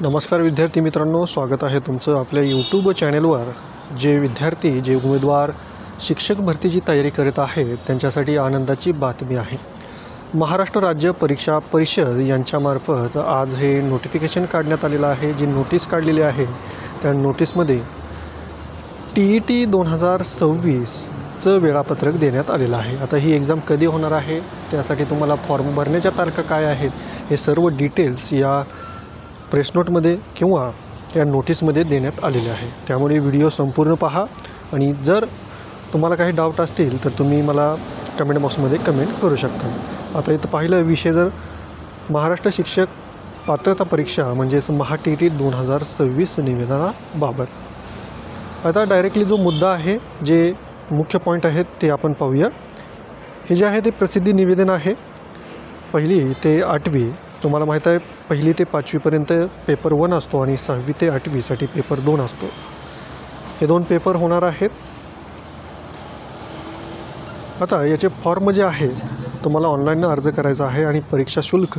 नमस्कार विद्यार्थी मित्रांनो, स्वागत आहे तुमचं आपल्या यूट्यूब चॅनलवर। जे विद्यार्थी जे उमेदवार शिक्षक भरतीची तयारी करत आहेत त्यांच्यासाठी आनंदाची बातमी आहे। महाराष्ट्र राज्य परीक्षा परिषद यांच्यामार्फत आज हे नोटिफिकेशन काढण्यात आलेलं आहे। जी नोटीस काढलेली आहे त्या नोटीसमध्ये TET 2026चं वेळापत्रक देण्यात आलेलं आहे। आता ही एक्झाम कधी होणार आहे, त्यासाठी तुम्हाला फॉर्म भरण्याच्या तारखा काय आहेत, हे सर्व डिटेल्स या प्रेस नोटमध्ये किंवा या नोटीसमध्ये देण्यात आलेले आहे। त्यामुळे व्हिडिओ संपूर्ण पहा आणि जर तुम्हाला काही डाऊट असतील तर तुम्ही मला कमेंट बॉक्समध्ये कमेंट करू शकता। आता इथं पाहिलं विषय जर महाराष्ट्र शिक्षक पात्रता परीक्षा म्हणजेच TET 2026 निवेदनाबाबत। आता डायरेक्टली जो मुद्दा आहे, जे मुख्य पॉईंट आहेत ते आपण पाहूया। हे जे आहे ते प्रसिद्धी निवेदन आहे। 1ली ते 8वी तुम्हाला माहीत आहे, 1ली ते 5वीपर्यंत पेपर 1 असतो आणि 6वी ते 8वीसाठी पेपर 2 असतो। हे 2 पेपर होणार आहेत। आता याचे फॉर्म जे आहे तुम्हाला ऑनलाईन अर्ज करायचा आहे आणि परीक्षा शुल्क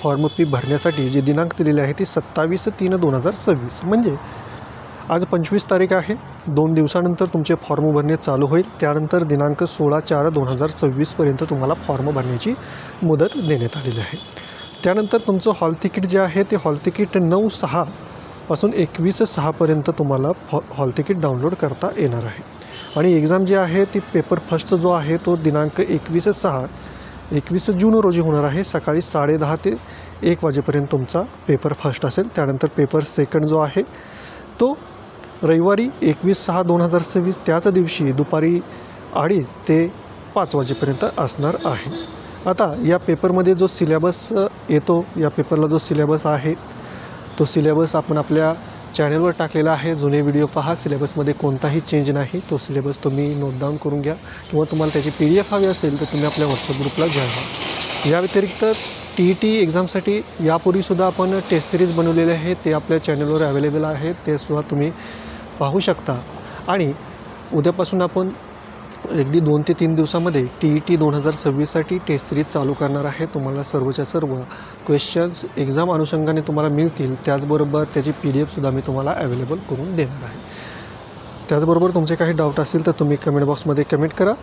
फॉर्म फी भरण्यासाठी जी दिनांक दिलेली आहे ती 27/3/2026 म्हणजे आज 25 तारीख आहे। 2 दिवसानंतर तुमचे फॉर्म भरणे चालू होईल। त्यानंतर दिनांक 16/4/2026पर्यंत तुम्हाला फॉर्म भरण्याची मुदत देण्यात आलेली आहे। त्यानंतर तुमचं हॉल तिकीट जे आहे ते हॉल तिकीट 9/6 पासून 21/6पर्यंत तुम्हाला हॉल तिकीट डाउनलोड करता येणार आहे। आणि एक्झाम जी आहे ती पेपर फर्स्ट जो आहे तो दिनांक 21 जून रोजी होणार आहे। सकाळी 10:30 ते 1 वाजेपर्यंत तुमचा पेपर फर्स्ट असेल। त्यानंतर पेपर सेकंड जो आहे तो रविवारी 21/6/2026 त्याच दिवशी दुपारी 2:30 ते 5 वाजेपर्यंत असणार आहे। आता या पेपरमध्ये जो सिलेबस येतो, या पेपरला जो सिलेबस आहे तो सिलेबस आपण आपल्या चॅनलवर टाकलेला आहे। जुने व्हिडिओ पहा, सिलेबसमध्ये कोणताही चेंज नाही। तो सिलेबस तुम्ही नोट डाऊन करून घ्या किंवा तुम्हाला त्याची PDF हवी असेल तर तुम्ही आपल्या व्हॉट्सअप ग्रुपला घ्या। या व्यतिरिक्त TET एक्झामसाठी यापूर्वीसुद्धा आपण टेस्ट सिरीज बनवलेले आहे, ते आपल्या चॅनलवर अवेलेबल आहे, ते सुद्धा तुम्ही पाहू शकता। आणि उद्यापासून आपण अगदी 2 ते 3 दिवसामध्ये TET 2026साठी टेस्ट सिरीज चालू करणार आहे। तुम्हाला सर्वच्या सर्व क्वेश्चन्स एक्झाम अनुषंगाने तुम्हाला मिळतील। त्याचबरोबर त्याची PDF मी तुम्हाला अवेलेबल करून देणार आहे। त्याचबरोबर तुमचे काही डाऊट असतील तर तुम्ही कमेंट बॉक्समध्ये कमेंट करा।